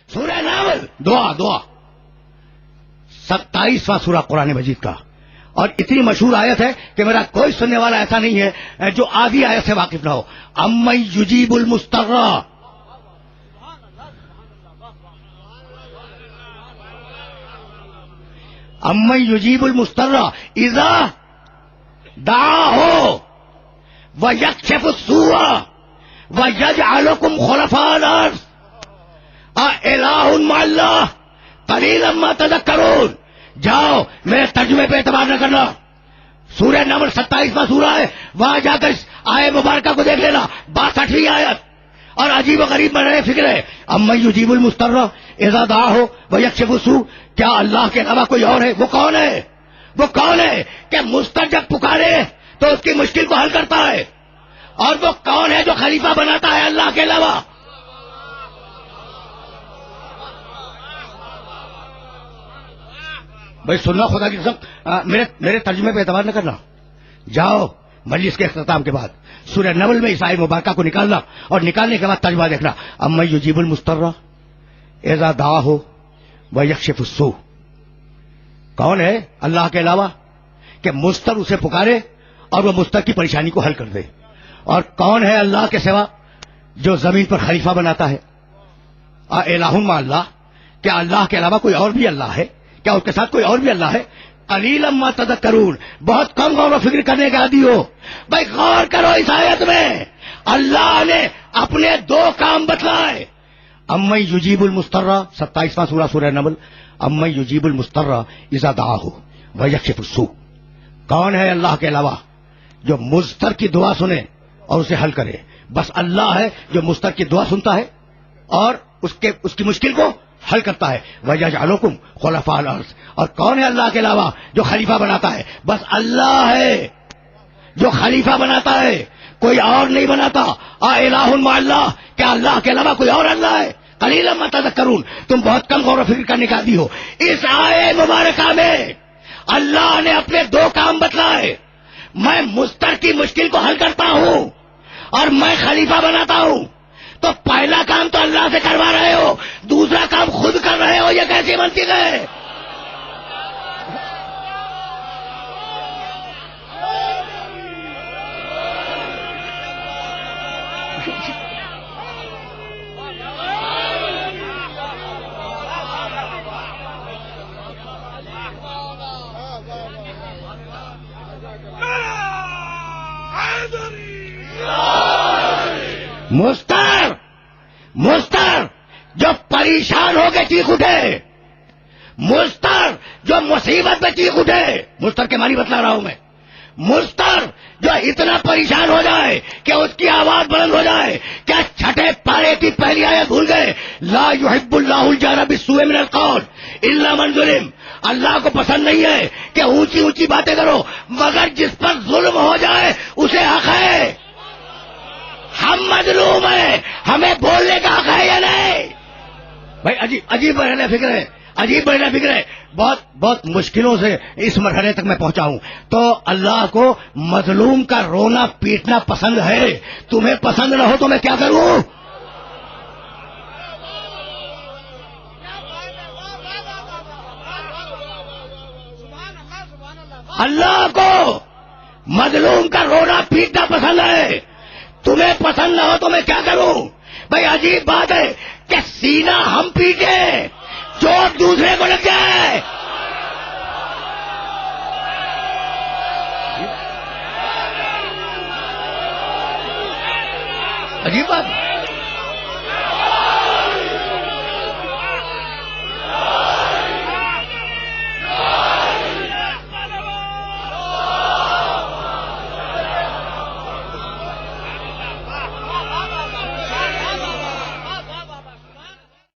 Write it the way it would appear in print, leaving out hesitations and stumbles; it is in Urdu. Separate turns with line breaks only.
سورہ نامل دعا 27واں سورہ قرآن مجید کا، اور اتنی مشہور آیت ہے کہ میرا کوئی سننے والا ایسا نہیں ہے جو آدھی آیت سے واقف نہ ہو. امن یجیب المضطر، امن یجیب المضطر اذا دعاہ ویکشف السوء ویجعلکم خلفاء الارض االہ مع اللہ قلیلا ما تذکرون. جاؤ میرے ترجمے پہ اعتبار نہ کرنا، سورہ نمل 27واں سورہ ہے، وہاں جا کر آئے مبارکہ کو دیکھ لینا، 62ویں آیت. اور عجیب و غریب مرحلے فکر ہے. امن یجیب المضطر اذا دعاہ ویکشف السوء، کیا اللہ کے علاوہ کوئی اور ہے؟ وہ کون ہے؟ وہ کون ہے کہ مضطر جب پکارے تو اس کی مشکل کو حل کرتا ہے؟ اور وہ کون ہے جو خلیفہ بناتا ہے اللہ کے علاوہ؟ بھائی سننا خدا کی قسم، میرے ترجمے پہ اعتبار نہ کرنا. جاؤ مجلس کے اختتام کے بعد سورہ نمل میں اس آیت مبارکہ کو نکالنا، اور نکالنے کے بعد ترجمہ دیکھنا. امن یجیب المضطر اذا دعاہ ویکشف السوء، کون ہے اللہ کے علاوہ کہ مضطر اسے پکارے اور وہ مضطر کی پریشانی کو حل کر دے؟ اور کون ہے اللہ کے سوا جو زمین پر خلیفہ بناتا ہے؟ الہ مع اللہ، کیا اللہ کے علاوہ کوئی اور بھی اللہ ہے؟ کیا اس کے ساتھ کوئی اور بھی اللہ ہے؟ قلیلا ما تذکرون، بہت کم غور و فکر کرنے کے عادی ہو. بھائی غور کرو اس آیت میں اللہ نے اپنے 2 کام بتلائے. امن یجیب المضطر 27واں سورہ سورہ نمل، امن یجیب المضطر اذا دعاہ ویکشف السوء، کون ہے اللہ کے علاوہ جو مضطر کی دعا سنے اور اسے حل کرے؟ بس اللہ ہے جو مضطر کی دعا سنتا ہے اور اس کی مشکل کو حل کرتا ہے. وَيَجْعَلُكُمْ خُلَفَاءَ الْأَرْضِ، اور کون ہے اللہ کے علاوہ جو خلیفہ بناتا ہے؟ بس اللہ ہے جو خلیفہ بناتا ہے، کوئی اور نہیں بناتا. الہ مع اللہ، کیا اللہ کے علاوہ کوئی اور اللہ ہے؟ قلیلا ما تذکرون، تم بہت کم غور و فکر کرنے کا عادی ہو. اس آیت مبارکہ میں اللہ نے اپنے 2 کام بتلائے. میں مضطر کی مشکل کو حل کرتا ہوں اور میں خلیفہ بناتا ہوں. تو پہلا کام تو اللہ سے کروا رہے ہو، دوسرا کام خود کر رہے ہو، یہ کیسی منطق ہے؟ مضطر جو پریشان ہو کے چیخ اٹھے، مضطر جو مصیبت میں چیخ اٹھے، مضطر کے معنی بتلا رہا ہوں میں. مضطر جو اتنا پریشان ہو جائے کہ اس کی آواز بلند ہو جائے. کیا چھٹے پارے کی پہلی آیت بھول گئے؟ لا يحب اللہ الجہر بالسوء من القول الا من ظلم. اللہ کو پسند نہیں ہے کہ اونچی اونچی باتیں کرو، مگر جس پر ظلم ہو جائے اسے حق ہے. ہم مظلوم ہیں، ہمیں بولنے کا حق ہے یا نہیں؟ بھائی عجیب مرحلہ فکر ہے، عجیب مرحلہ فکر ہے. بہت مشکلوں سے اس مرحلے تک میں پہنچا ہوں. تو اللہ کو مظلوم کا رونا پیٹنا پسند ہے. تمہیں پسند نہ ہو تو میں کیا کروں؟ اللہ کو مظلوم کا رونا پیٹنا پسند ہے. تمہیں پسند نہ ہو تو میں کیا کروں؟ بھائی عجیب بات ہے کہ سینہ ہم پیٹے، چوٹ دوسرے کو لگ جائے. عجیب بات.